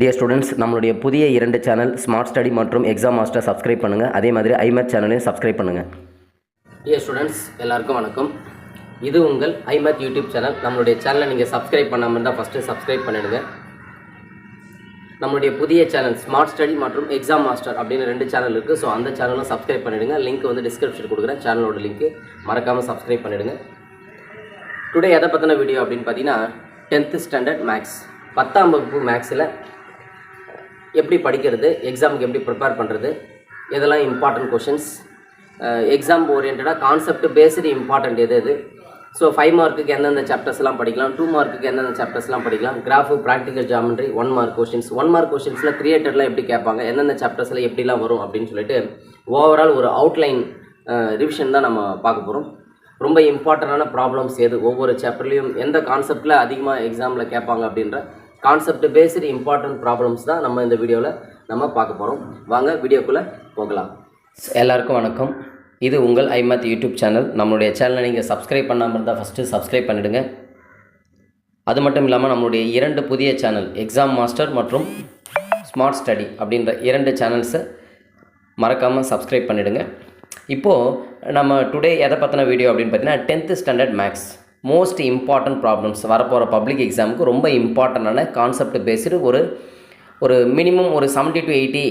Dear students, நம்மளுடைய புதிய 2 channel smart study மற்றும் எக்ஸாம் மாஸ்டர் சப்ஸ்கிரைப் பண்ணுங்கள். அதே மாதிரி ஐமேத் சேனலையும் சப்ஸ்கிரைப் பண்ணுங்கள். டியர் ஸ்டூடெண்ட்ஸ், எல்லாருக்கும் வணக்கம். இது உங்கள் ஐமேத் யூடியூப் சேனல். நம்மளுடைய சேனலை நீங்கள் சப்ஸ்கிரைப் பண்ணாமல் இருந்தால் ஃபஸ்ட்டு சப்ஸ்கிரைப் பண்ணிடுங்க. நம்மளுடைய புதிய சேனல் ஸ்மார்ட் ஸ்டடி மற்றும் எக்ஸாம் மாஸ்டர் அப்படின்னு 2 சேனல் இருக்குது. ஸோ அந்த சேனலும் சப்ஸ்கிரைப் பண்ணிவிடுங்க. லிங்க் வந்து டிஸ்கிரிப்ஷன் கொடுக்குறேன், சேனலோட லிங்க்கு மறக்காமல் சப்ஸ்கிரைப் பண்ணிவிடுங்க. டுடே எதை பற்றின வீடியோ அப்படின்னு பார்த்தீங்கன்னா 10th ஸ்டாண்டர்ட் மேக்ஸ் 10ஆம் வகுப்பு மேக்ஸில் எப்படி படிக்கிறது, எக்ஸாமுக்கு எப்படி ப்ரிப்பேர் பண்ணுறது, இதெல்லாம் இம்பார்ட்டன்ட் கொஷின்ஸ். எக்ஸாம் ஓரியன்டாக கான்செப்ட் பேஸ்டு இம்பார்ட்டன்ட் எது. ஸோ 5 மார்க்குக்கு எந்தெந்த சாப்டர்ஸ்லாம் படிக்கலாம், 2 மார்க்குக்கு எந்தெந்த சாப்டர்ஸ்லாம் படிக்கலாம், graph, practical geometry, 1 mark questions. 1 mark கொஷின்ஸில் கிரியேட்டர்லாம் எப்படி கேட்பாங்க, எந்தெந்த சாப்டர்ஸில் எப்படிலாம் வரும் அப்படின்னு சொல்லிட்டு ஓவரால் ஒரு அவுட்லைன் ரிவிஷன் தான் நம்ம பார்க்க போகிறோம். ரொம்ப இம்பார்ட்டண்டான ப்ராப்ளம்ஸ் எது, ஒவ்வொரு சாப்டர்லேயும் எந்த கான்செப்டில் அதிகமாக எக்ஸாமில் கேட்பாங்க அப்படின்ற கான்செப்ட் பேஸ்டு இம்பார்ட்டன்ட் ப்ராப்ளம்ஸ் தான் நம்ம இந்த வீடியோவில் நம்ம பார்க்க போகிறோம். வாங்க வீடியோக்குள்ளே போகலாம். எல்லாருக்கும் வணக்கம். இது உங்கள் ஐமேத் யூடியூப் சேனல். நம்மளுடைய சேனலை நீங்கள் சப்ஸ்கிரைப் பண்ணாமல் இருந்தால் ஃபஸ்ட்டு சப்ஸ்கிரைப் பண்ணிவிடுங்க. அது மட்டும் இல்லாமல் நம்மளுடைய 2 புதிய சேனல் எக்ஸாம் மாஸ்டர் மற்றும் ஸ்மார்ட் ஸ்டடி அப்படின்ற 2 சேனல்ஸை மறக்காமல் சப்ஸ்கிரைப் பண்ணிவிடுங்க. இப்போது நம்ம டுடே எதை பற்றின வீடியோ அப்படின்னு பார்த்தீங்கன்னா 10th standard maths most important problems. வரப்போகிற பப்ளிக் எக்ஸாமுக்கு ரொம்ப இம்பார்ட்டண்டான கான்செப்ட் பேஸ்டு ஒரு மினிமம் ஒரு 70 to 80,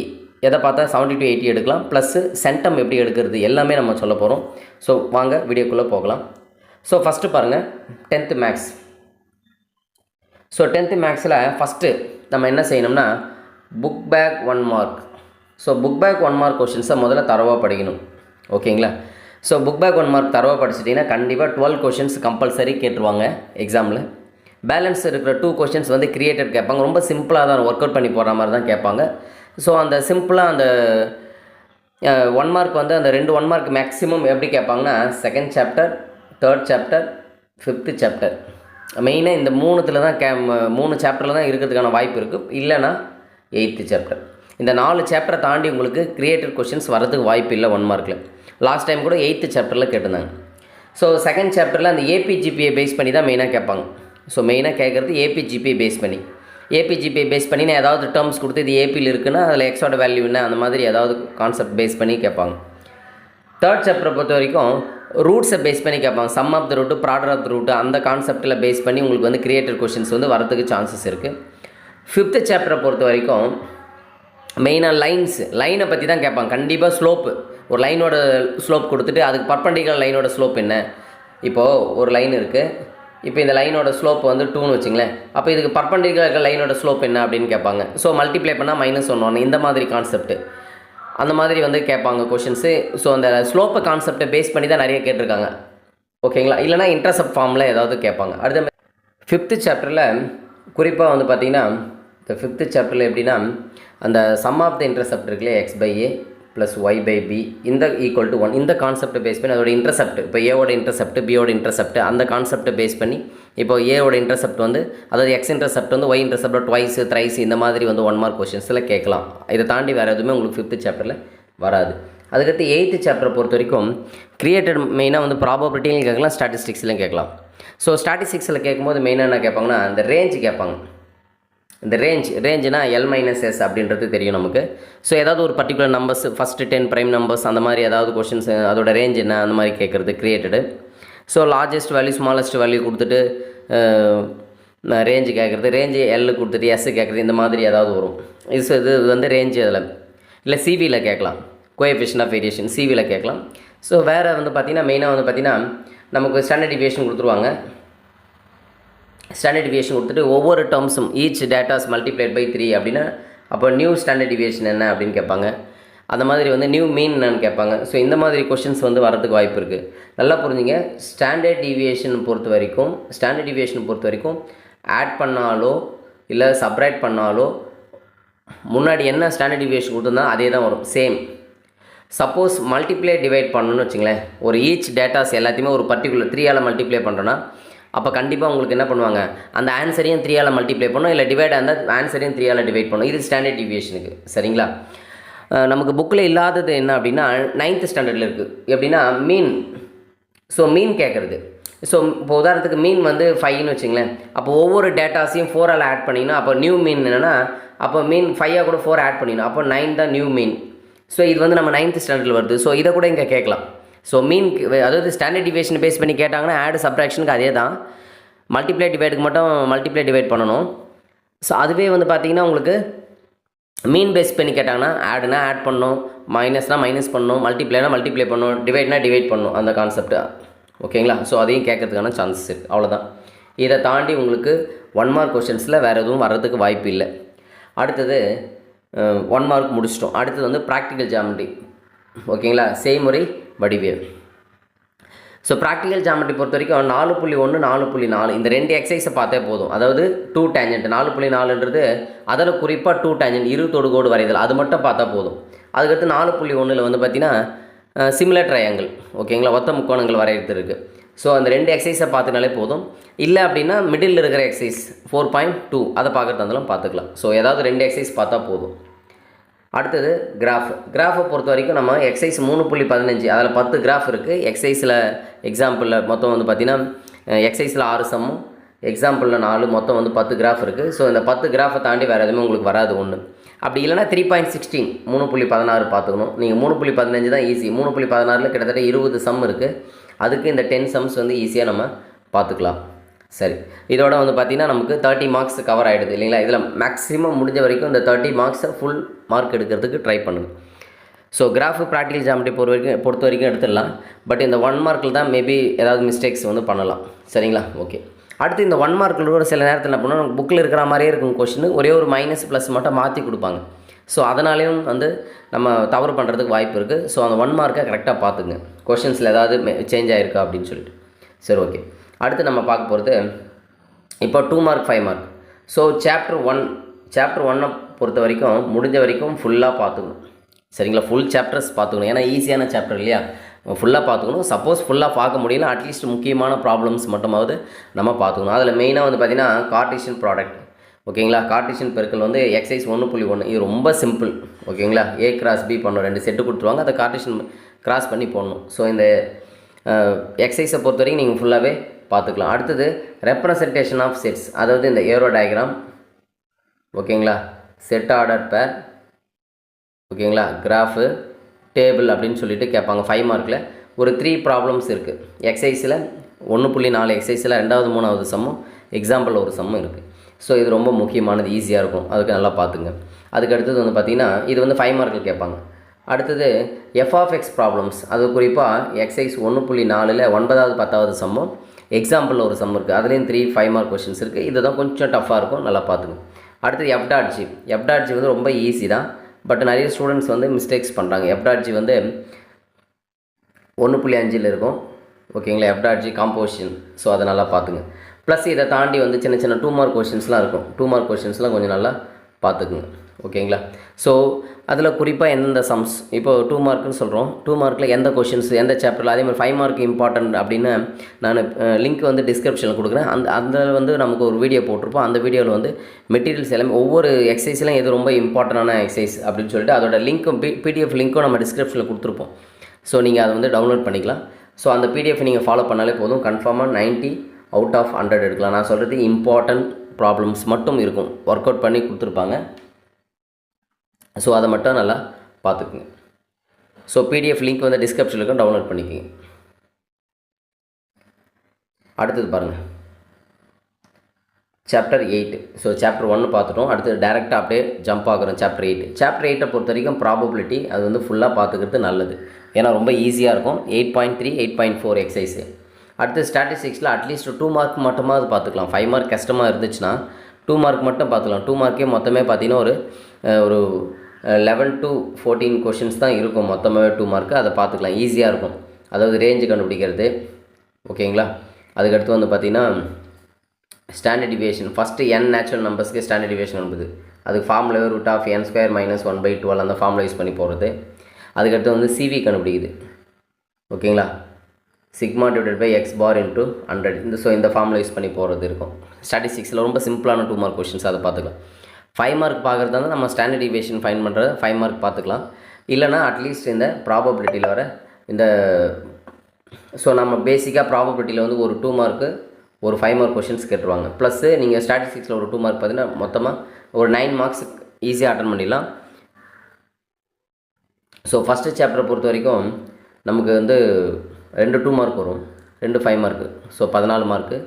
எதை பார்த்தா 70 to 80 எடுக்கலாம். ப்ளஸ்ஸு சென்டம் எப்படி எடுக்கிறது எல்லாமே நம்ம சொல்ல போகிறோம். ஸோ வாங்க வீடியோக்குள்ளே போகலாம். ஸோ ஃபஸ்ட்டு பாருங்கள் 10th மேக்ஸ். ஸோ 10th மேக்ஸில் ஃபஸ்ட்டு நம்ம என்ன செய்யணும்னா book back 1 mark. So book back 1 mark கொஷின்ஸை முதல்ல தரவாக படிக்கணும். ஓகேங்களா? ஸோ புக் பேக் 1 மார்க் தரவாக படிச்சிட்டிங்கன்னா கண்டிப்பாக 12 கொஷின்ஸ் கம்பல்சரி கேட்டுருவாங்க எக்ஸாமில். பேலன்ஸ் இருக்கிற 2 கொஷின்ஸ் வந்து கிரியேட்டட் கேட்பாங்க. ரொம்ப சிம்பிளாக தான் ஒர்க் அவுட் பண்ணி போடுற மாதிரி தான் கேட்பாங்க. ஸோ அந்த சிம்பிளாக அந்த 1 மார்க் வந்து அந்த 2 1 மார்க் மேக்ஸிமம் எப்படி கேட்பாங்கன்னா 2nd chapter, 3rd chapter, 5th chapter. மெயினாக இந்த 3த்தில் தான் 3 சாப்டரில் தான் இருக்கிறதுக்கான வாய்ப்பு இருக்குது. இல்லைனா 8th சாப்டர். இந்த 4 சாப்டரை தாண்டி உங்களுக்கு கிரியேட்டட் கொஷின்ஸ் வரதுக்கு வாய்ப்பு இல்லை 1 மார்க்கில். லாஸ்ட் டைம் கூட 8th சாப்டரில் கேட்டிருந்தாங்க. ஸோ 2nd சாப்டரில் அந்த ஏபிஜிபியை பேஸ் பண்ணி தான் மெயினாக கேட்பாங்க. ஸோ மெயினாக கேட்குறது ஏபிஜிபியை பேஸ் பண்ணி. ஏபிஜிபியை பேஸ் பண்ணி நான் ஏதாவது டேர்ம்ஸ் கொடுத்து இது ஏபியில் இருக்குன்னா அதில் எக்ஸோட வேல்யூ என்ன, அந்த மாதிரி ஏதாவது கான்செப்ட் பேஸ் பண்ணி கேட்பாங்க. 3rd சாப்டரை பொறுத்த வரைக்கும் ரூட்ஸை பேஸ் பண்ணி கேட்பாங்க. Sum of the root, product of the root, அந்த கான்செப்டில் பேஸ் பண்ணி உங்களுக்கு வந்து கிரியேட்டட் கொஷின்ஸ் வந்து வரதுக்கு சான்சஸ் இருக்குது. 5th சாப்டரை பொறுத்த வரைக்கும் மெயினாக லைனை பற்றி தான் கேட்பாங்க. கண்டிப்பாக ஸ்லோப்பு, ஒரு லைனோட ஸ்லோப் கொடுத்துட்டு அதுக்கு பர்பண்டிகுலர் லைனோட ஸ்லோப் என்ன. இப்போது ஒரு லைன் இருக்குது, இப்போ இந்த லைனோட ஸ்லோப் வந்து 2ன்னு வச்சுங்களேன். அப்போ இதுக்கு பர்பண்டிகுலர் லைனோட ஸ்லோப் என்ன அப்படின்னு கேட்பாங்க. ஸோ மல்டிப்ளை பண்ணால் -1 இந்த மாதிரி கான்செப்ட்டு அந்த மாதிரி வந்து கேட்பாங்க கொஷின்ஸு. ஸோ அந்த ஸ்லோப்பை கான்செப்டை பேஸ் பண்ணி தான் நிறைய கேட்டிருக்காங்க. ஓகேங்களா? இல்லைனா இன்டர்செப்ட் ஃபார்மில் ஏதாவது கேட்பாங்க. அடுத்த 5th சாப்டரில் குறிப்பாக வந்து பார்த்திங்கன்னா இந்த 5th சாப்டரில் எப்படின்னா அந்த சம் ஆஃப் த இன்டர்செப்ட் இருக்குல்லையே x/a + y/b இந்த ஈக்குவல் டு 1 இந்த கான்செப்டை பேஸ் பண்ணி அதோட இன்டர்செப்ட், இப்போ ஏவோட இன்டர்செப்ட், பியோட இன்டர்செப்ட், அந்த கான்செப்டை பேஸ் பண்ணி இப்போ ஏவோட இன்டர்செப்ட் வந்து அதாவது எக்ஸ் இன்டர்செப்ட் வந்து ஒய் இன்டர்செப்ட் ட்வைஸ், த்ரைஸ் இந்த மாதிரி வந்து 1 மார்க் கொஷின்ஸில் கேட்கலாம். இதை தாண்டி வேறு எதுவுமே உங்களுக்கு 5th சாப்டரில் வராது. அதுக்கடுத்து 8th சாப்டரை பொறுத்த வரைக்கும் கிரியேட்டட் மெயினாக வந்து ப்ராபபிலிட்டியும் கேட்கலாம், ஸ்டாட்டிஸ்டிக்ஸ்லையும் கேட்கலாம். ஸோ ஸ்டாட்டிஸ்டிக்ஸில் கேட்கும்போது மெயினாக என்ன கேட்பாங்கன்னா இந்த ரேஞ்சு கேட்பாங்க. இந்த ரேஞ்சுனா L-S அப்படின்றது தெரியும் நமக்கு. ஸோ ஏதாவது ஒரு particular numbers, first 10 prime numbers அந்த மாதிரி ஏதாவது கொஷின்ஸ் அதோட ரேஞ்ச் என்ன அந்த மாதிரி கேட்குறது கிரியேட்டடு. So largest value, smallest value கொடுத்துட்டு ரேஞ்சு கேட்குறது, ரேஞ்சு L கொடுத்துட்டு S கேட்குறது, இந்த மாதிரி ஏதாவது வரும். இது வந்து ரேஞ்சு அதில் இல்லை சிவியில் கேட்கலாம். கோஎஃபிஷியன்ட் ஆஃப் வேரியேஷன் சிவியில் கேட்கலாம். ஸோ வேறு வந்து பார்த்திங்கன்னா மெயினாக வந்து பார்த்திங்கன்னா நமக்கு ஸ்டாண்டர்ட் டிவியேஷன் கொடுத்துருவாங்க. ஸ்டாண்டர்ட் டிவியேஷன் கொடுத்துட்டு ஒவ்வொரு டேர்ம்ஸும் ஈச் டேட்டாஸ் மல்டிப்ளைட் பை 3 அப்படின்னா அப்போ நியூ ஸ்டாண்டர்ட் டிவியேஷன் என்ன அப்படின்னு கேட்பாங்க. அந்த மாதிரி வந்து நியூ மீன் என்னன்னு கேட்பாங்க. ஸோ இந்த மாதிரி கொஷின்ஸ் வந்து வரதுக்கு வாய்ப்பு இருக்குது. நல்லா புரிஞ்சுங்க. ஸ்டாண்டர்ட் டிவியேஷன் பொறுத்த வரைக்கும் ஆட் பண்ணாலோ இல்லை சப்ராக்ட் பண்ணாலோ முன்னாடி என்ன ஸ்டாண்டர்ட் டிவியேஷன் கொடுத்துருந்தா அதே தான் வரும், சேம். சப்போஸ் மல்டிப்ளை டிவைட் பண்ணணும்னு வச்சுங்களேன், ஒரு ஈச் டேட்டாஸ் எல்லாத்தையுமே ஒரு பர்டிகுலர் 3ஆல் மல்டிப்ளை பண்ணுறோன்னா அப்போ கண்டிப்பாக உங்களுக்கு என்ன பண்ணுவாங்க, அந்த ஆன்சரையும் 3ஆல் மல்டிப்ளை பண்ணணும், இல்லை டிவைட் அந்த ஆன்சரையும் 3ஆல் டிவைட் பண்ணணும். இது ஸ்டாண்டர்ட் டிவியேஷனுக்கு. சரிங்களா? நமக்கு புக்கில் இல்லாதது என்ன அப்படின்னா 9th ஸ்டாண்டர்டில் இருக்குது. எப்படின்னா மீன். ஸோ மீன் கேட்குறது. ஸோ இப்போ உதாரணத்துக்கு மீன் வந்து 5ன்னு வச்சுங்களேன். அப்போ ஒவ்வொரு டேட்டாஸையும் 4ஆல் ஆட் பண்ணிங்கன்னா அப்போ நியூ மீன் என்னென்னா அப்போ மீன் 5ஆக கூட 4 ஆட் பண்ணிடணும். அப்போ 9 தான் நியூ மீன். ஸோ இது வந்து நம்ம 9th ஸ்டாண்டர்டில் வருது. ஸோ இதை கூட இங்கே கேட்கலாம். ஸோ மீன் அதாவது ஸ்டாண்டர்ட் டிவியேஷன் பேஸ் பண்ணி கேட்டாங்கன்னா ஆட் சப்ராக்ஷனுக்கு அதே தான். மல்டிப்ளை டிவைடுக்கு மட்டும் மல்டிப்ளை டிவைட் பண்ணணும். ஸோ அதுவே வந்து பார்த்திங்கன்னா உங்களுக்கு மீன் பேஸ் பண்ணி கேட்டாங்கன்னா ஆடுனா ஆட் பண்ணணும், மைனஸ்னால் மைனஸ் பண்ணணும், மல்டிப்ளைனா மல்டிப்ளை பண்ணணும், டிவைட்னா டிவைட் பண்ணணும் அந்த கான்செப்ட். ஓகேங்களா? ஸோ அதையும் கேட்கறதுக்கான சான்சஸ் இருக்குது. அவ்வளோதான். இதை தாண்டி உங்களுக்கு 1 மார்க் கொஷின்ஸில் வேறு எதுவும் வர்றதுக்கு வாய்ப்பு இல்லை. அடுத்தது 1 மார்க் முடிச்சிட்டோம். அடுத்தது வந்து ப்ராக்டிக்கல் ஜாமெட்ரி. ஓகேங்களா? செய்முறை வடிவியல். ஸோ ப்ராக்டிக்கல் ஜாமெட்ரி பொறுத்த வரைக்கும் 4.1 4.4 இந்த 2 எக்ஸசைஸை பார்த்தே போதும். அதாவது 2 டேஞ்சன்ட் 4.4ன்றது அதில் குறிப்பாக 2 டேஞ்சன்ட் 20 தொடுகோடு வரைதல் அது மட்டும் பார்த்தா போதும். அதுக்கடுத்து 4.1ல் வந்து பார்த்திங்கன்னா சிமிலர் ட்ரையாங்கிள். ஓகேங்களா? ஒத்த முக்கோணங்கள் வரைகிறது இருக்குது. ஸோ அந்த 2 எக்ஸசைஸை பார்த்துனாலே போதும். இல்லை அப்படின்னா மிடில் இருக்கிற எக்ஸசைஸ் 4.2 அதை பார்க்குறது இருந்தாலும் பார்த்துக்கலாம். ஸோ ஏதாவது 2 எக்ஸசைஸ் பார்த்தா போதும். அடுத்தது கிராஃபை பொறுத்த வரைக்கும் நம்ம எக்ஸசைஸ் 3.15 அதில் 10 கிராஃப் இருக்குது. எக்ஸசைஸில் எக்ஸாம்பிளில் மொத்தம் வந்து பார்த்திங்கன்னா எக்ஸசைஸில் 6 சம்மும் எக்ஸாம்பிளில் 4 மொத்தம் வந்து 10 கிராஃப் இருக்குது. ஸோ இந்த 10 கிராஃபை தாண்டி வேறு எதுவுமே உங்களுக்கு வராது ஒன்று. அப்படி இல்லைனா 3.16 3.16 பார்த்துக்கணும். நீங்கள் 3.15 தான் ஈஸி. 3.16ல் கிட்டத்தட்ட 20 சம் இருக்குது. அதுக்கு இந்த 10 சம்ஸ் வந்து ஈஸியாக நம்ம பார்த்துக்கலாம். சரி, இதோட வந்து பார்த்திங்கன்னா நமக்கு 30 மார்க்ஸ் கவர் ஆகிடுது இல்லைங்களா? இதில் மேக்ஸிமம் முடிஞ்ச வரைக்கும் இந்த 30 மார்க்ஸை ஃபுல் மார்க் எடுக்கிறதுக்கு ட்ரை பண்ணுங்கள். ஸோ கிராஃபு ப்ராக்டிக்கல் ஜாமெட்ரி பொறுத்த வரைக்கும் எடுத்துடலாம். பட் இந்த 1 மார்க்கில் தான் மேபி ஏதாவது மிஸ்டேக்ஸ் வந்து பண்ணலாம். சரிங்களா? ஓகே. அடுத்து இந்த 1 மார்க்கில் கூட சில நேரத்தில் என்ன பண்ணுவோம், புக்கில் இருக்கிற மாதிரியே இருக்கும் கொஷின், ஒரே ஒரு மைனஸ் ப்ளஸ் மட்டும் மாற்றி கொடுப்பாங்க. ஸோ அதனாலேயும் வந்து நம்ம தவறு பண்ணுறதுக்கு வாய்ப்பு இருக்குது. ஸோ அந்த 1 மார்க்கை கரெக்டாக பார்த்துங்க, கொஷின்ஸில் ஏதாவது சேஞ்ச் ஆகிருக்கா அப்படின்னு சொல்லிட்டு. சரி, ஓகே. அடுத்து நம்ம பார்க்க போகிறது இப்போ 2 மார்க் 5 மார்க். ஸோ சாப்டர் 1 பொறுத்த வரைக்கும் முடிஞ்ச வரைக்கும் ஃபுல்லாக பார்த்துக்கணும். சரிங்களா? ஃபுல் சாப்டர்ஸ் பார்த்துக்கணும். ஏன்னா ஈஸியான சாப்டர் இல்லையா? ஃபுல்லாக பார்த்துக்கணும். சப்போஸ் ஃபுல்லாக பார்க்க முடியல அட்லீஸ்ட் முக்கியமான ப்ராப்ளம்ஸ் மட்டுமாவது நம்ம பார்த்துக்கணும். அதில் மெயினாக வந்து பார்த்திங்கன்னா கார்ட்டீசியன் ப்ராடக்ட். ஓகேங்களா? கார்ட்டீசியன் பெருக்கல் வந்து எக்ஸசைஸ் 1.1 இது ரொம்ப சிம்பிள். ஓகேங்களா? A cross B பண்ணணும், 2 செட்டு கொடுத்துருவாங்க, அதை கார்ட்டீசியன் கிராஸ் பண்ணி போடணும். ஸோ இந்த எக்ஸசைஸை பொறுத்த வரைக்கும் நீங்கள் ஃபுல்லாகவே பார்த்துக்கலாம். அடுத்தது ரெப்ரசன்டேஷன் ஆஃப் செட்ஸ், அதாவது இந்த ஏரோ டயக்ராம். ஓகேங்களா? செட் ஆர்டர் பேர். ஓகேங்களா? கிராஃபு டேபிள் அப்படின்னு சொல்லிட்டு கேட்பாங்க 5 மார்க்கில். ஒரு 3 ப்ராப்ளம்ஸ் இருக்குது எக்ஸசைஸில். 1.4 எக்ஸசைஸில் 2வது 3வது சம்மும் எக்ஸாம்பிள் ஒரு சம்மும் இருக்குது. ஸோ இது ரொம்ப முக்கியமானது, ஈஸியாக இருக்கும், அதுக்கு நல்லா பார்த்துங்க. அதுக்கு அடுத்தது வந்து பார்த்திங்கன்னா இது வந்து 5 மார்க்கில் கேட்பாங்க. அடுத்தது f(x) ப்ராப்ளம்ஸ், அது குறிப்பாக எக்ஸசைஸ் 1.4ல் 9வது 10வது சம்மும் எக்ஸாம்பிளில் ஒரு சம் இருக்குது. அதுலேயும் 3 5 மார்க் கொஷின்ஸ் இருக்குது. இதுதான் கொஞ்சம் டஃப்பாக இருக்கும், நல்லா பார்த்துங்க. அடுத்தது f.g வந்து ரொம்ப ஈஸி தான். பட் நிறைய ஸ்டூடெண்ட்ஸ் வந்து மிஸ்டேக்ஸ் பண்ணுறாங்க. f.g வந்து 1.5ல் இருக்கும். ஓகேங்களா? f.g composition. ஸோ அதை நல்லா பார்த்துங்க. ப்ளஸ் இதை தாண்டி வந்து சின்ன சின்ன 2 மார்க் கொஷின்ஸ்லாம் இருக்கும். 2 மார்க் கொஷின்ஸ்லாம் கொஞ்சம் நல்லா பார்த்துக்குங்க. ஓகேங்களா? ஸோ அதில் குறிப்பாக எந்தெந்த சம்ஸ் இப்போ 2 மார்க்குன்னு சொல்கிறோம். 2 மார்க்கில் எந்த கொஷின்ஸ் எந்த சாப்டரில், அதே மாதிரி 5 மார்க் இம்பார்ட்டன்ட் அப்படின்னு நான் லிங்க் வந்து டிஸ்கிரிப்ஷனில் கொடுக்குறேன். அந்த வந்து நமக்கு ஒரு வீடியோ போட்டிருப்போம். அந்த வீடியோவில் வந்து மெட்டீரியல்ஸ் எல்லாமே ஒவ்வொரு எக்ஸசைஸ்லாம் எது ரொம்ப இம்பார்ட்டண்டான எக்ஸசைஸ் அப்படின்னு சொல்லிட்டு அதோட லிங்க்கும் பிடிஎஃப் லிங்க்கும் நம்ம டிஸ்கிரிப்ஷனில் கொடுத்துருப்போம். ஸோ நீங்கள் அதை வந்து டவுன்லோட் பண்ணிக்கலாம். ஸோ அந்த பிடிஎஃப் நீங்கள் ஃபாலோ பண்ணாலே போதும், கன்ஃபார்மாக 90 அவுட் ஆஃப் 100 எடுக்கலாம். நான் சொல்கிறது இம்பார்ட்டன்ட் ப்ராப்ளம்ஸ் மட்டும் இருக்கும், ஒர்க் அவுட் பண்ணி கொடுத்துருப்பாங்க. ஸோ அதை மட்டும் நல்லா பார்த்துக்குங்க. ஸோ பிடிஎஃப் லிங்க் வந்து டிஸ்கிரிப்ஷனில் இருக்கும், டவுன்லோட் பண்ணிக்கோங்க. அடுத்தது பாருங்கள், சாப்டர் 8. ஸோ சாப்டர் 1 பார்த்துட்டோம். அடுத்தது டேரெக்டாக அப்படியே ஜம்ப் ஆகுறோம் சாப்டர் 8. சாப்டர் 8 பொறுத்த வரைக்கும் ப்ராபபிலிட்டி அது வந்து ஃபுல்லாக பார்த்துக்கிறது நல்லது. ஏன்னா ரொம்ப ஈஸியாக இருக்கும். 8.3 8.4 எக்ஸசைஸு. அடுத்து ஸ்டாட்டிஸ்டிக்ஸில் அட்லீஸ்ட் 2 மார்க் மட்டுமாவது பார்த்துக்கலாம். 5 மார்க் கஷ்டமாக இருந்துச்சுன்னா 2 மார்க் மட்டும் பார்த்துக்கலாம். 2 மார்க்கே மொத்தமே பார்த்தீங்கன்னா ஒரு 11 to 14 கொஷின்ஸ் தான் இருக்கும் மொத்தமாகவே 2 மார்க்கு. அதை பார்த்துக்கலாம், ஈஸியாக இருக்கும். அதாவது ரேஞ்சு கண்டுபிடிக்கிறது. ஓகேங்களா? அதுக்கடுத்து வந்து பார்த்திங்கன்னா standard deviation. First n natural நம்பர்ஸ்க்கு ஸ்டாண்டர்ட் டிவியேஷன் என்பது அதுக்கு ஃபார்முலா √(n² - 1/12) அந்த ஃபார்முலா யூஸ் பண்ணி போகிறது. அதுக்கடுத்து வந்து CV கண்டுபிடிக்குது. ஓகேங்களா? Sigma divided by x bar into 100. இந்த ஃபார்முலா யூஸ் பண்ணி போகிறது இருக்கும். ஸ்டாட்டிஸ்டிக்ஸில் ரொம்ப சிம்பிளான 2 மார்க் கொஷின்ஸ், அதை பார்த்துக்கலாம். 5 மார்க் பார்க்குறதா இருந்தால் நம்ம ஸ்டாண்டர்ட் டிவியேஷன் ஃபைன் பண்ணுறது 5 மார்க் பார்த்துக்கலாம். இல்லைனா அட்லீஸ்ட் இந்த ப்ராபபிலிட்டியில் வர இந்த ஸோ நம்ம பேசிக்காக ப்ராபபிலிட்டியில் வந்து ஒரு 2 மார்க்கு ஒரு 5 மார்க் கொஷின்ஸ் கேட்டுருவாங்க. ப்ளஸ்ஸு நீங்கள் ஸ்டாட்டிஸ்டிக்ஸில் ஒரு 2 மார்க் பார்த்தீங்கன்னா மொத்தமாக ஒரு 9 மார்க்ஸ் ஈஸியாக அட்டன் பண்ணிடலாம். ஸோ ஃபஸ்ட்டு சாப்டரை பொறுத்த வரைக்கும் நமக்கு வந்து 2 2 மார்க் வரும், 2 5 மார்க்கு, ஸோ 14 மார்க்கு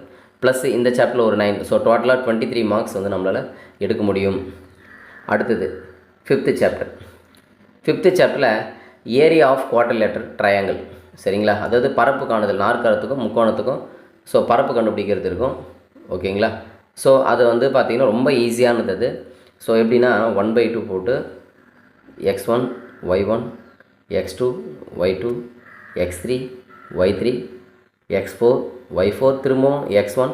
ப்ளஸ் இந்த சாப்டரில் ஒரு 9. ஸோ டோட்டலாக 23 மார்க்ஸ் வந்து நம்மளால் எடுக்க முடியும். அடுத்தது 5th சாப்டர். 5th சாப்டரில் ஏரியா ஆஃப் குவாட்ரிலேட்டர் ட்ரையாங்கிள், சரிங்களா? அதாவது பரப்பு காணுதல், நாற்கரத்துக்கும் முக்கோணத்துக்கும் ஸோ பரப்பு கண்டுபிடிக்கிறது இருக்கும், ஓகேங்களா? ஸோ அது வந்து பார்த்திங்கன்னா ரொம்ப ஈஸியானது அது. ஸோ எப்படின்னா 1/2 போட்டு x1 y1 x2 y2 x3 y3 x4 y4 திரும்பவும் x1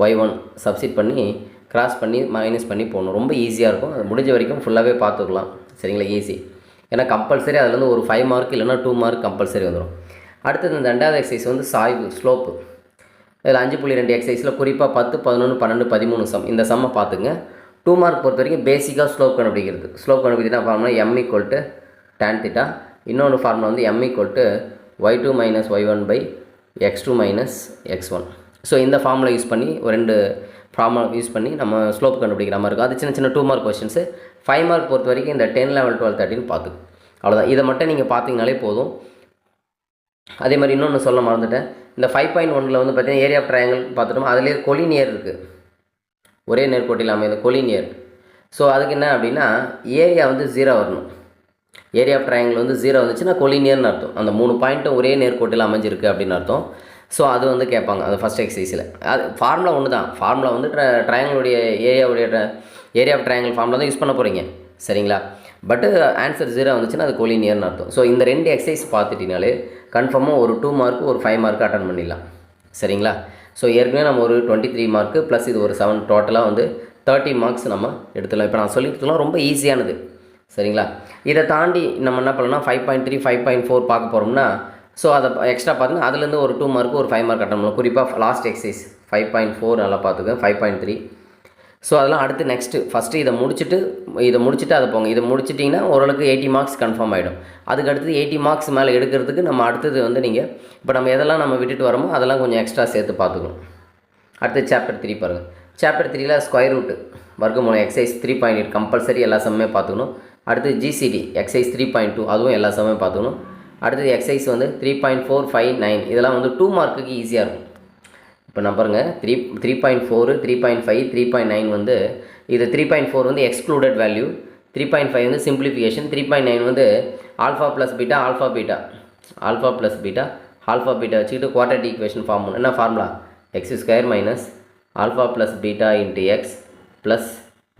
y1 சப்ஸ்டிட் பண்ணி கிராஸ் பண்ணி மைனஸ் பண்ணி போகணும். ரொம்ப ஈஸியாக இருக்கும். அது முடிஞ்ச வரைக்கும் ஃபுல்லாகவே பார்த்துக்கலாம், சரிங்களா? ஈஸி. ஏன்னா கம்பல்சரி அதுலேருந்து ஒரு 5 மார்க் இல்லைனா 2 மார்க் கம்பல்சரி வந்துடும். அடுத்தது இந்த 2வது எக்ஸசைஸ் வந்து சாய்வு, ஸ்லோப்பு. இதில் 5.2 எக்ஸசைஸில் குறிப்பாக 10 11 12 13 சம், இந்த சம்மை பார்த்துங்க. 2 மார்க் பொறுத்த வரைக்கும் பேசிக்காக ஸ்லோப் கண்டுபிடிக்கிறது. ஸ்லோப் கண்டுபிடிச்சினா ஃபார்முலா m = tan θ. இன்னொன்று ஃபார்முலா வந்து m = y2 - y1 / x2 - x1. So இந்த ஃபார்முலா யூஸ் பண்ணி ஒரு 2 ஃபார்முலா யூஸ் பண்ணி நம்ம ஸ்லோப் கண்டுபிடிக்கிற மாதிரி இருக்கும். அது சின்ன சின்ன 2 மார்க் கொஸ்டின்ஸு. 5 மார்க் பொறுத்த வரைக்கும் இந்த 10 11 12 13 பார்த்துக்கும். அவ்வளோதான். இதை மட்டும் நீங்கள் பார்த்தீங்கனாலே போதும். அதே மாதிரி இன்னொன்று சொல்ல மறந்துட்டேன். இந்த 5.1 வந்து பார்த்தீங்கன்னா ஏரியா ஆஃப் ட்ரையாங்கிள் பார்த்துட்டோம். அதிலே கொலினியர் இருக்குது, ஒரே நேர்கோட்டில் அமைந்த கொலினியர். ஸோ அதுக்கு என்ன அப்படின்னா ஏரியா வந்து 0 வரணும். ஏரியா ஆஃப் ட்ரையாங்கிள் வந்து 0 வந்துச்சுன்னா கொலினியர்னு அர்த்தம். அந்த 3 பாயிண்ட்டும் ஒரே நேர்கோட்டில் அமைஞ்சிருக்கு அப்படின்னு அர்த்தம். ஸோ அது வந்து கேட்பாங்க அந்த ஃபஸ்ட் எக்ஸசைஸில். அது ஃபார்முலா ஒன்று தான். ஃபார்முலா வந்து ட்ரையாங்கிளுடைய ஏரியா ஆஃப் ட்ரையாங்கிள் ஃபார்முலா தான் யூஸ் பண்ண போகிறீங்க, சரிங்களா? பட்டு ஆன்சர் 0 வந்துச்சுன்னா அது கொலினியர்னு அர்த்தம். ஸோ இந்த 2 எக்ஸசைஸ் பார்த்துட்டினாலே கன்ஃபார்மாக ஒரு 2 மார்க்கு ஒரு 5 மார்க்கு அட்டன் பண்ணிடலாம், சரிங்களா? ஸோ ஏற்கனவே நம்ம ஒரு 23 மார்க்கு ப்ளஸ் இது ஒரு 7, டோட்டலாக வந்து 30 மார்க்ஸ் நம்ம எடுத்துடலாம். இப்போ நான் சொல்லிட்டுலாம் ரொம்ப ஈஸியானது, சரிங்களா? இதை தாண்டி நம்ம என்ன பண்ணலாம், 5.3 5.4 பார்க்க போகிறோம்னா ஸோ அதை எக்ஸ்ட்ரா பார்த்தீங்கன்னா அதுலேருந்து ஒரு 2 மார்க்கு ஒரு 5 மார்க் அட்டன் பண்ணலாம். குறிப்பாக லாஸ்ட் எக்ஸசைஸ் 5.4 நல்லா பார்த்துக்க, 5.3. ஸோ அதெல்லாம் அடுத்து நெக்ஸ்ட்டு ஃபஸ்ட்டு இதை முடிச்சுட்டு அதை போங்க. இதை முடிச்சிட்டிங்கன்னா ஓரளவுக்கு 80 மார்க்ஸ் கன்ஃபார்ம் ஆகிடும். அதுக்கு அடுத்தது 80 மார்க்ஸ் மேலே எடுக்கிறதுக்கு நம்ம அடுத்தது வந்து நீங்கள் இப்போ நம்ம எதெல்லாம் நம்ம விட்டுட்டு வரோமோ அதெல்லாம் கொஞ்சம் எக்ஸ்ட்ரா சேர்த்து பார்த்துக்கணும். அடுத்து சாப்டர் 3 பாருங்கள். சாப்டர் 3ல் ஸ்கொயர் ரூட்டு வர்க்கமூலம் எக்ஸசைஸ் 3.8 கம்பல்சரி எல்லா சம்மே பார்த்துக்கணும். அடுத்து ஜிசிடி எக்ஸசைஸ் 3.2 அதுவும் எல்லா சம்மே பார்த்துக்கணும். அடுத்தது எக்ஸசைஸ் வந்து 3.4 5 9 இதெல்லாம் வந்து 2 மார்க்குக்கு ஈஸியாக இருக்கும். இப்போ நான் பாருங்கள் 3.4 3.5 3.9 வந்து இது 3.4 வந்து எக்ஸ்க்ளூடட் வேல்யூ, 3.5 வந்து சிம்பிளிஃபிகேஷன், 3.9 வந்து ஆல்ஃபா ப்ளஸ் பீட்டா வச்சுக்கிட்டு குவாட்ரேட்டிக் ஈக்குவேஷன் ஃபார்ம் பண்ணணும். என்ன formula, x² - alpha plus beta × x plus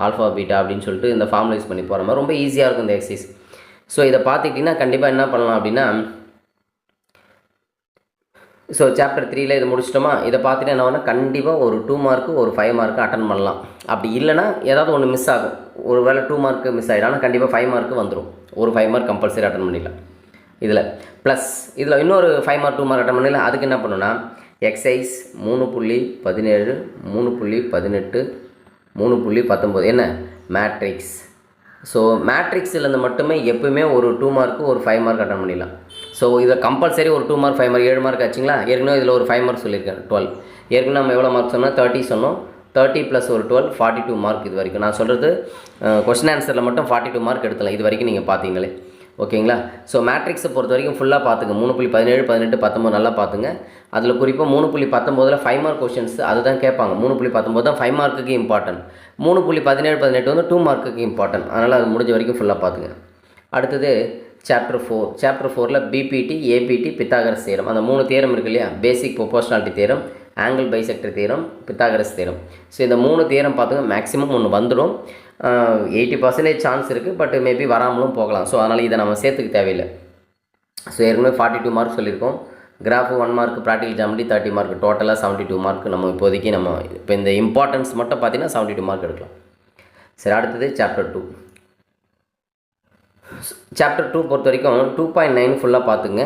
alpha beta அப்படின்னு சொல்லிட்டு இந்த ஃபார்முலா யூஸ் பண்ணி போகிற மாதிரி ரொம்ப ஈஸியாக இருக்கும் இந்த எக்ஸசைஸ். ஸோ இதை பார்த்துக்கிட்டிங்கன்னா கண்டிப்பாக என்ன பண்ணலாம் அப்படின்னா ஸோ சாப்டர் 3ல் இதை முடிச்சிட்டோமா, இதை பார்த்துட்டு என்ன பண்ணால் கண்டிப்பாக ஒரு 2 மார்க்கு ஒரு 5 மார்க்கு அட்டன் பண்ணலாம். அப்படி இல்லைனா ஏதாவது ஒன்று மிஸ் ஆகும், ஒரு வேளை 2 மார்க்கு மிஸ் ஆகிடும். ஆனால் கண்டிப்பாக 5 மார்க்கு வந்துடும். ஒரு 5 மார்க் கம்பல்சரி அட்டன் பண்ணிடலாம் இதில். ப்ளஸ் இதில் இன்னொரு 5 மார்க் 2 மார்க் அட்டன் பண்ணிடலாம். அதுக்கு என்ன பண்ணணும்னா எக்ஸசைஸ் 3.17 3.18 3.19 என்ன மேட்ரிக்ஸ். ஸோ மேட்ரிக்ஸிலேருந்து மட்டுமே எப்பவுமே ஒரு 2 மார்க்கு ஒரு 5 மார்க் அட்டன் பண்ணிடலாம். ஸோ இதை கம்பல்சரி ஒரு 2 மார்க் 5 மார்க் 7 மார்க் ஆச்சுங்களா. ஏற்கனவே இதில் ஒரு 5 மார்க் சொல்லியிருக்கேன் 12. ஏற்கனவே நம்ம எவ்வளோ மார்க் சொன்னால் 30 சொன்னோம். 30 + ஒரு 12 42 மார்க். இது வரைக்கும் நான் சொல்கிறது கொஸ்டின் ஆன்சரில் மட்டும் 42 மார்க் எடுத்துலாம். இது வரைக்கும் நீங்கள் பார்த்தீங்களே, ஓகேங்களா? ஸோ மேட்ரிக்ஸை பொறுத்த வரைக்கும் ஃபுல்லாக பார்த்துங்க. 3.17 18 19 நல்லா பார்த்துங்க. அதில் குறிப்பாக 3.19 5 மார்க் கொஷின்ஸ் அதுதான் கேட்பாங்க. 3.19 தான் 5 மார்க்குக்கு இம்பார்ட்டன்ட். 3.17 18 வந்து 2 மார்க்குக்கு இம்பார்ட்டன்ட். அதனால் அது முடிஞ்ச வரைக்கும் ஃபுல்லாக பார்த்துங்க. அடுத்தது சாப்டர் 4. சாப்டர் 4ல் பிபிடி ஏபிடி பித்தாகரஸ் தியரம் அந்த 3 தியரம் இருக்கு இல்லையா. Basic proportionality theorem, angle bisector theorem, Pythagoras theorem. So இந்த 3 தியரம் பார்த்துங்க. மேக்ஸிமம் ஒன்று வந்துடும். 80% சான்ஸ் இருக்குது, பட் மேபி வராமலும் போகலாம். ஸோ அதனால் இதை நம்ம சேர்த்துக்க தேவையில்லை. ஸோ ஏற்கனவே 42 மார்க் சொல்லியிருக்கோம். Graph 1 mark, practical geometry 30 mark, டோட்டலாக 72 மார்க். நம்ம இப்போதைக்கு நம்ம இப்போ இந்த இம்பார்ட்டன்ஸ் மட்டும் பார்த்தீங்கன்னா 72 மார்க் எடுக்கலாம். சரி, அடுத்தது சாப்டர் 2. சாப்டர் 2 பொறுத்த வரைக்கும் 2.9 ஃபுல்லாக பார்த்துங்க.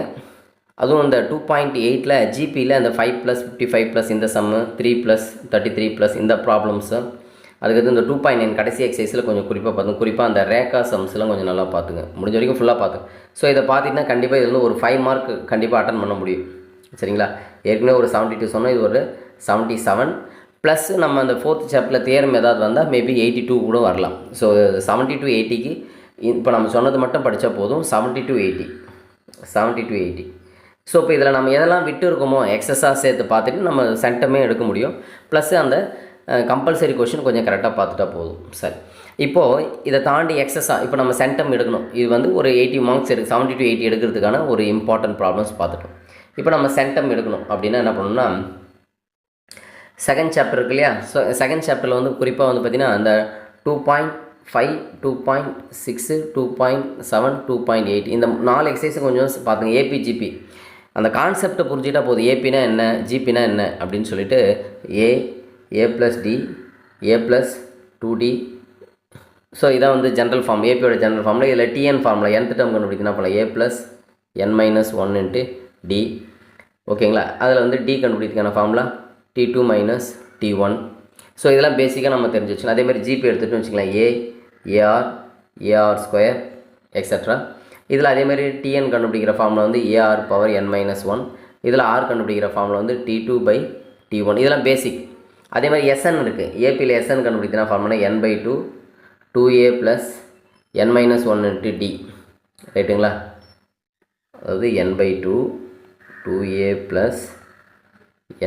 அதுவும் இந்த 2.8ல் ஜிபியில் அந்த 5 + 55 இந்த சம்மு 3 + 33 இந்த ப்ராப்ளம்ஸு. அதுக்கடுத்து இந்த 2.9 கடைசி எக்ஸசைஸில் கொஞ்சம் குறிப்பாக பார்த்துங்க. குறிப்பாக அந்த ரேக்கா சம்ஸ்லாம் கொஞ்சம் நல்லா பார்த்துங்க. முடிஞ்ச வரைக்கும் ஃபுல்லாக பார்த்துங்க. ஸோ இதை பார்த்திங்கன்னா கண்டிப்பாக இதில் ஒரு 5 மார்க் கண்டிப்பாக அட்டன் பண்ண முடியும். சரிங்களா. ஏற்கனவே ஒரு 72 சொன்னோம், இது ஒரு 77 ப்ளஸ் நம்ம அந்த 4th சாப்டரில் தியரம் ஏதாவது வந்தால் மேபி 82 கூட வரலாம். ஸோ 70 to 80க்கு இப்போ நம்ம சொன்னது மட்டும் படித்தா போதும். 70 to 80. ஸோ இப்போ இதில் நம்ம எதெல்லாம் விட்டு இருக்கோமோ எக்ஸஸாக சேர்த்து பார்த்துட்டு நம்ம சென்டமே எடுக்க முடியும். ப்ளஸ் அந்த கம்பல்சரி கொஷின் கொஞ்சம் கரெக்டாக பார்த்துட்டா போதும். சரி, இப்போது இதை தாண்டி எக்ஸஸாக இப்போ நம்ம சென்டம் எடுக்கணும். இது வந்து ஒரு 80 மார்க்ஸ் 70 to 80 எடுக்கிறதுக்கான ஒரு இம்பார்ட்டன்ட் ப்ராப்ளம்ஸ் பார்த்துட்டோம். இப்போ நம்ம சென்டம் எடுக்கணும் அப்படின்னா என்ன பண்ணணும்னா, செகண்ட் சாப்டர் இருக்கு இல்லையா. ஸோ செகண்ட் சாப்டரில் வந்து குறிப்பாக வந்து பார்த்திங்கன்னா அந்த 2.5, 2.6, 2.7, 2.8 இந்த 4 எக்ஸசைஸ் கொஞ்சம் பார்த்துங்க. ஏபி ஜிபி அந்த கான்செப்டை புரிஞ்சுட்டா போதும். ஏபினா என்ன, ஜிபினா என்ன அப்படின்னு சொல்லிட்டு ஏ ப்ளஸ் டி, ஏ ப்ளஸ் 2D. ஸோ இதான் வந்து ஜென்ரல் ஃபார்ம், ஏபியோட ஜென்ரல் ஃபார்மில். இதில் டிஎன் ஃபார்மில் nth டேர்ம் கண்டுபிடிக்கணும் போல ஏ ப்ளஸ் n-1 இன்ட்டு டி. ஓகேங்களா. அதில் வந்து டி கண்டுபிடிக்கிறதுக்கான formula T2 minus T1. So இதெல்லாம் பேசிக்காக நம்ம தெரிஞ்சு வச்சுக்கணும். அதேமாதிரி ஜிபி எடுத்துகிட்டு வச்சுக்கலாம், ஏஆர் ஸ்கொயர் எக்ஸட்ரா. இதில் அதேமாதிரி டிஎன் கண்டுபிடிக்கிற ஃபார்மில் வந்து ஏஆர் பவர் n-1. இதில் ஆர் கண்டுபிடிக்கிற ஃபார்மில் வந்து T2 பை T1. இதெல்லாம் பேசிக். அதேமாதிரி எஸ்என் இருக்குது. ஏபியில் எஸ்என் கண்டுபிடிக்கிற formula n/2 2a plus n-1 into D. ரைட்டுங்களா. அதாவது n/2 2a plus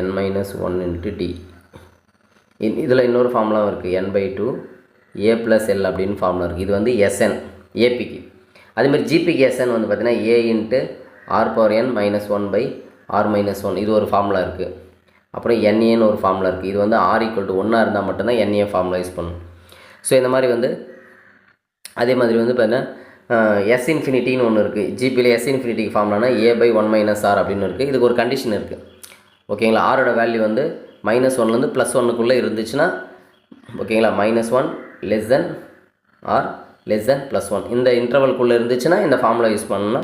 n-1 into D. இதில் இன்னொரு ஃபார்முலாவும் இருக்குது, n/2 a ப்ளஸ் எல் அப்படின்னு ஃபார்முலா இருக்குது. இது வந்து எஸ்என் ஏபிக்கு. அதேமாதிரி ஜிபிக்கு எஸ்என் வந்து பார்த்திங்கன்னா A into R power n-1 by r-1. இது ஒரு ஃபார்முலா இருக்குது. அப்புறம் என்ஏன்னு ஒரு ஃபார்முலா இருக்குது. இது வந்து r = 1 இருந்தால் மட்டும்தான் என்ஏ ஃபார்முலா யூஸ் பண்ணணும். ஸோ இந்த மாதிரி வந்து அதே மாதிரி வந்து பார்த்தீங்கன்னா எஸ் இன்ஃபினிட்டின்னு ஒன்று இருக்குது. ஜிபியில் எஸ் இன்ஃபினிட்டிக்கு ஃபார்முலானா a/1 - r அப்படின்னு இருக்குது. இதுக்கு ஒரு கண்டிஷன் இருக்குது. ஓகேங்களா. ஆரோட வேல்யூ வந்து -1லேருந்து +1க்குள்ளே இருந்துச்சுன்னா, ஓகேங்களா, -1 less than R less than +1 இந்த இன்டர்வல்குள்ளே இருந்துச்சுன்னா இந்த ஃபார்முலா யூஸ் பண்ணணும்னா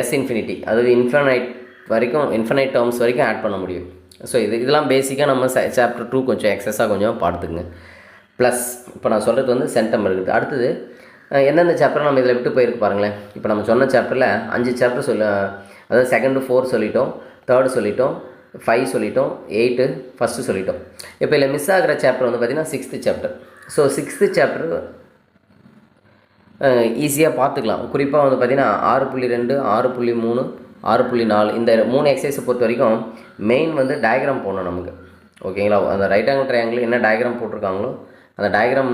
எஸ் இன்ஃபினிட்டி, அதாவது இன்ஃபினைட் டேர்ம்ஸ் வரைக்கும் ஆட் பண்ண முடியும். ஸோ இதெல்லாம் பேசிக்காக நம்ம சாப்டர் 2 கொஞ்சம் எக்ஸஸாக கொஞ்சம் பார்த்துக்குங்க. ப்ளஸ் இப்போ நான் சொல்கிறது வந்து சென்டம் இருக்குது. அடுத்தது எந்தெந்த சாப்டர் நம்ம இதில் விட்டு போயிருக்கு பாருங்களேன். இப்போ நம்ம சொன்ன சாப்டரில் 5 சாப்டர் அதாவது 2, 4 சொல்லிட்டோம், 3 சொல்லிட்டோம், 5 சொல்லிட்டோம், 8 ஃபஸ்ட்டு சொல்லிட்டோம். இப்போ இதில் மிஸ் ஆகிற சாப்டர் வந்து பார்த்திங்கன்னா 6th chapter. So 6th chapter ஈஸியாக பார்த்துக்கலாம். குறிப்பாக வந்து பார்த்திங்கன்னா 6.2, 6.3, 6.4 இந்த 3 எக்ஸசைஸை பொறுத்த வரைக்கும் மெயின் வந்து டயக்ராம் போடணும் நமக்கு. ஓகேங்களா. அந்த ரைட் ஆங்கிள் ட்ரையாங்கிள் என்ன டயக்ராம் போட்டிருக்காங்களோ அந்த டயக்ராம்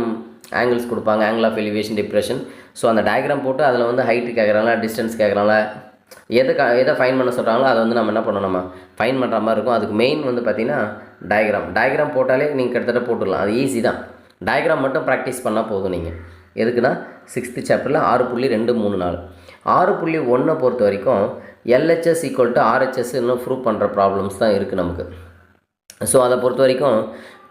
ஆங்கிள்ஸ் கொடுப்பாங்க, angle of elevation, depression. So அந்த டயக்ராம் போட்டு அதில் வந்து ஹைட்டு கேட்குறாங்களா, டிஸ்டன்ஸ் கேட்குறாங்களா, எதை ஃபைன் பண்ண சொல்கிறாங்களோ அதை வந்து நம்ம என்ன பண்ணணும், நம்ம ஃபைன் பண்ணுற மாதிரி இருக்கும். அதுக்கு மெயின் வந்து பார்த்திங்கன்னா டயக்ராம் போட்டாலே நீங்கள் கிட்டத்தட்ட போட்டுடலாம். அது ஈஸி தான். டயக்ராம் மட்டும் ப்ராக்டிஸ் பண்ணால் போதும். நீங்கள் எதுக்குன்னா 6th சாப்டரில் 6.234 6.1 பொறுத்த வரைக்கும் LHS = RHS இன்னும் ப்ரூவ் பண்ணுற ப்ராப்ளம்ஸ் தான் இருக்குது நமக்கு. ஸோ அதை பொறுத்த வரைக்கும்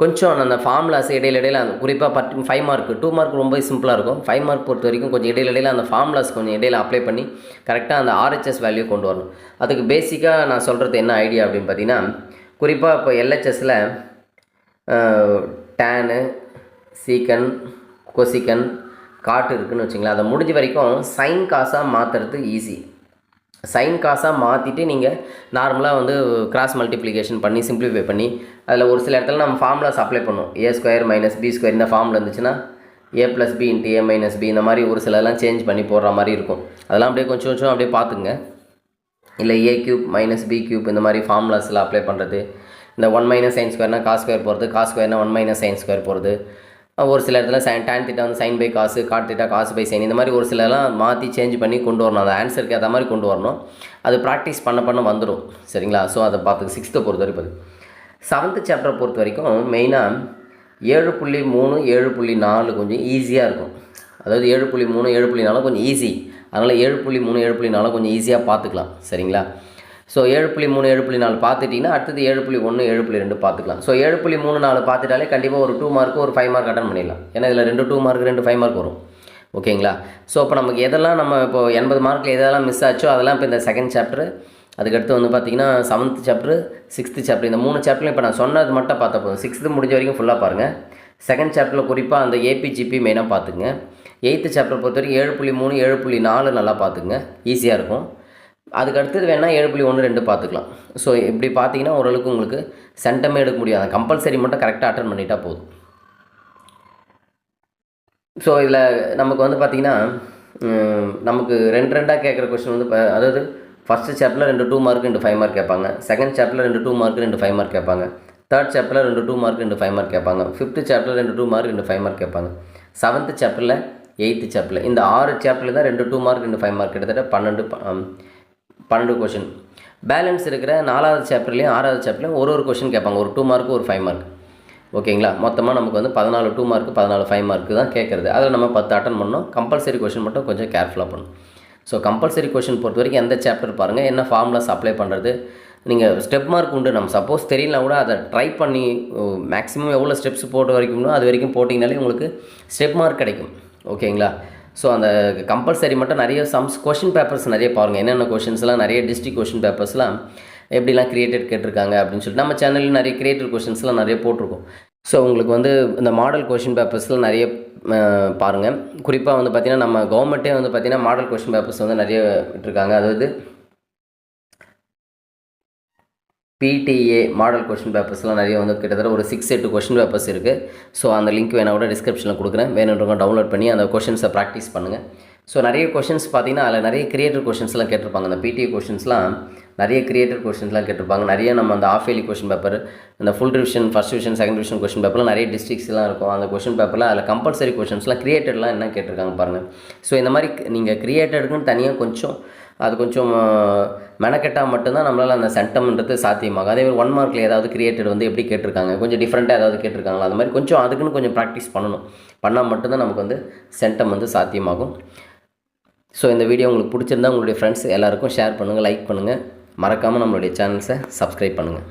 கொஞ்சம் அந்த ஃபார்முலாஸ் இடையில குறிப்பாக 5 மார்க் 2 மார்க் ரொம்ப சிம்பிளாக இருக்கும். 5 மார்க் பொறுத்த வரைக்கும் கொஞ்சம் இடையில அந்த ஃபார்முலாஸ் கொஞ்சம் இடையில அப்ளை பண்ணி கரெக்டாக அந்த RHS வேல்யூ கொண்டு வரணும். அதுக்கு பேசிக்காக நான் சொல்கிறது என்ன ஐடியா அப்படின்னு பார்த்தீங்கன்னா, குறிப்பாக இப்போ LHSல டேனு, சீக்கன், கொசிக்கன், காட்டு இருக்குதுன்னு வச்சுங்களேன். அதை முடிஞ்ச வரைக்கும் சைன் காசாக மாற்றுறது ஈஸி. சைன் காசாக மாற்றிட்டு நீங்கள் நார்மலாக வந்து கிராஸ் மல்டிப்ளிகேஷன் பண்ணி சிம்பிளிஃபை பண்ணி அதில் ஒரு சில இடத்துல நம்ம ஃபார்முலாஸ் அப்ளை பண்ணுவோம். a² - b² இந்த ஃபார்மில் இருந்துச்சுன்னா a + b × a - b இந்த மாதிரி ஒரு சிலதெல்லாம் சேஞ்ச் பண்ணி போடுற மாதிரி இருக்கும். அதெல்லாம் அப்படியே கொஞ்சம் அப்படியே பார்த்துங்க. இல்லை a³ - b³ இந்த மாதிரி ஃபார்முலாஸில் அப்ளை பண்ணுறது. இந்த 1 - sin² cos² போகிறது, cos² 1 - sin² போகிறது. ஒரு சில இடத்துல tan θ வந்து sin by cos, cot θ cos by sin இந்த மாதிரி ஒரு சிலலாம் மாற்றி சேஞ்ச் பண்ணி கொண்டு வரணும். அந்த ஆன்சருக்கு ஏற்ற மாதிரி கொண்டு வரணும். அது ப்ராக்டிஸ் பண்ண வந்துடும். சரிங்களா. ஸோ அதை பார்த்து 6th பொறுத்த வரைக்கும் 7th சாப்டரை பொறுத்த வரைக்கும் மெயினாக 7.3, 7.4 கொஞ்சம் ஈஸியாக இருக்கும். அதாவது 7.3, 7.4 கொஞ்சம் ஈஸி. அதனால் 7.3, 7.4 கொஞ்சம் ஈஸியாக பார்த்துக்கலாம். சரிங்களா. ஸோ 7.3, 7.4 பார்த்துட்டிங்கன்னா அடுத்தது 7.1, 7.2 பார்த்துக்கலாம். ஸோ 7.3, 4 பார்த்துட்டாலே கண்டிப்பாக ஒரு 2 மார்க்கு ஒரு 5 மார்க் அட்டன் பண்ணிடலாம். ஏன்னா இதில் 2 மார்க் 2 5 மார்க் வரும். ஓகேங்களா. ஸோ இப்போ நமக்கு எதெல்லாம் நம்ம இப்போ 80 மார்க்கில் எதெல்லாம் மிஸ் ஆச்சோ அதெல்லாம் இப்போ இந்த செகண்ட் சாப்டர், அதுக்கடுத்து வந்து பார்த்திங்கன்னா 7th சாப்டர், 6th சாப்டர் இந்த 3 சாப்டர்லையும் இப்போ நான் சொன்னது மட்டும் பார்த்தா போதும். 6th முடிஞ்ச வரைக்கும் ஃபுல்லாக பாருங்கள். செகண்ட் சாப்டரில் குறிப்பாக அந்த ஏபிஜிபி மெயினாக பார்த்துங்க. 8th சாப்டர் பொறுத்த வரைக்கும் 7.3, 7.4 நல்லா பார்த்துங்க, ஈஸியாக இருக்கும். அதுக்கு அடுத்தது வேணால் 7.12 பார்த்துக்கலாம். ஸோ இப்படி பார்த்தீங்கன்னா ஓரளவுக்கு உங்களுக்கு சென்டமே எடுக்க முடியாது. கம்பல்சரி மட்டும் கரெக்டாக அட்டன் பண்ணிட்டா போதும். ஸோ இதில் நமக்கு வந்து பார்த்திங்கன்னா நமக்கு ரெண்டாக கேட்குற கொஸ்டின் வந்து அதாவது ஃபஸ்ட்டு சாப்டரில் 2 2 மார்க் 2 5 மார்க் கேட்பாங்க. செகண்ட் சாப்டரில் 2 2 மார்க் 2 5 மார்க் கேட்பாங்க. தேர்ட் சாப்டரில் 2 2 மார்க் 2 5 மார்க் கேட்பாங்க. ஃபிஃப்த்து சாப்டரில் 2 2 மார்க் 2 5 மார்க் கேட்பாங்க. செவன்த்து சாப்டரில் 8th சாப்டரில் இந்த 6 சாப்டரில் தான் 2 2 மார்க் 2 5 மார்க் கிட்டத்தட்ட 12 கொஷின். பேலன்ஸ் இருக்கிற 4வது சாப்டர்லேயும் 6வது சாப்டர்லையும் ஒரு கொஷின் கேட்பாங்க. ஒரு 2 மார்க் ஒரு 5 மார்க். ஓகேங்களா? மொத்தமாக நமக்கு வந்து 14 2 மார்க் 14 5 மார்க்கு தான் கேட்குறது. அதில் நம்ம 10 அட்டன் பண்ணோம். கம்பல்சரி கொஷின் மட்டும் கொஞ்சம் கேர்ஃபுல்லாக பண்ணணும். ஸோ கம்பல்சரி கொஷின் பொறுத்த வரைக்கும் எந்த சாப்டர் பாருங்கள், என்ன ஃபார்முலாஸ் அப்ளை பண்ணுறது, நீங்கள் ஸ்டெப் மார்க் உண்டு. நம்ம சப்போஸ் தெரியலனா கூட அதை ட்ரை பண்ணி மேக்ஸிமம் எவ்வளோ ஸ்டெப்ஸ் போட்ட வரைக்கும்னோ அது வரைக்கும் போட்டிங்கனாலே உங்களுக்கு ஸ்டெப் மார்க் கிடைக்கும். ஓகேங்களா? ஸோ அந்த கம்பல்சரி மட்டும் நிறைய கொஷின் பேப்பர்ஸ் நிறைய பாருங்கள். என்னென்ன கொஷின்ஸ்லாம் நிறைய டிஸ்ட்ரிக்ட் கொஷின் பேப்பர்ஸ்லாம் எப்படிலாம் கிரியேட்டட் கேட்டிருக்காங்க அப்படின்னு சொல்லிட்டு நம்ம சேனலில் நிறைய கிரியேட்டட் கொஷின்ஸ்லாம் நிறைய போட்டிருக்கோம். ஸோ உங்களுக்கு வந்து இந்த மாடல் கொஷின் பேப்பர்ஸ்லாம் நிறைய பாருங்கள். குறிப்பாக வந்து பார்த்திங்கன்னா நம்ம கவர்மெண்ட்டே வந்து பார்த்திங்கன்னா மாடல் கொஷின் பேப்பர்ஸ் வந்து நிறைய விட்டுருக்காங்க. அதாவது பிடிஏ மாடல் கொஷின் பேப்பர்ஸ்லாம் நிறைய வந்து கிட்டத்தட்ட ஒரு 6-8 கொஷின் பேப்பர்ஸ் இருக்குது. ஸோ அந்த லிங்க் வேணால் கூட டிஸ்கிரிப்ஷனில் கொடுக்குறேன். வேணுன்றவங்க டவுன்லோட் பண்ணி அந்த கொஷின்ஸை ப்ராக்டிஸ் பண்ணுங்கள். ஸோ நிறைய கொஷின்ஸ் பார்த்திங்கன்னா அதில் நிறைய கிரியேட்டர் கொஷின்ஸ்லாம் கேட்டிருப்பாங்க. அந்த பிடிஏ கொஷின்ஸ்லாம் நிறைய கிரியேட்டர் கொஷின்ஸ்லாம் கேட்டிருப்பாங்க. நிறைய நம்ம அந்த ஆஃப் இயர்லி கொஷின் பேப்பர், இந்த full revision, first division, second division question பேப்பர்லாம் நிறைய டிஸ்ட்ரிக்ஸ்லாம் இருக்கும். அந்த கொஷின் பேப்பரில் அதில் கம்பல்சரி கொஷின்ஸ்லாம் கிரியேட்டட்லாம் என்ன கேட்டிருக்காங்க பாருங்கள். ஸோ இந்த மாதிரி நீங்கள் கிரியேட்டடுக்குன்னு தனியாக கொஞ்சம் மெனக்கெட்டால் மட்டும்தான் நம்மளால் அந்த சென்டம்ன்றது சாத்தியமாகும். அதே மாதிரி 1 மார்க்கில் ஏதாவது கிரியேட்டட் வந்து எப்படி கேட்டிருக்காங்க, கொஞ்சம் டிஃப்ரெண்ட்டாக ஏதாவது கேட்டிருக்காங்களா, அது மாதிரி அதுக்குன்னு கொஞ்சம் ப்ராக்டிஸ் பண்ணால் மட்டும்தான் நமக்கு வந்து சென்டம் வந்து சாத்தியமாகும். ஸோ இந்த வீடியோ உங்களுக்கு பிடிச்சிருந்தா உங்களுடைய ஃப்ரெண்ட்ஸ் எல்லாருக்கும் ஷேர் பண்ணுங்கள், லைக் பண்ணுங்கள். மறக்காமல் நம்மளுடைய சேனல்ஸை சப்ஸ்கிரைப் பண்ணுங்கள்.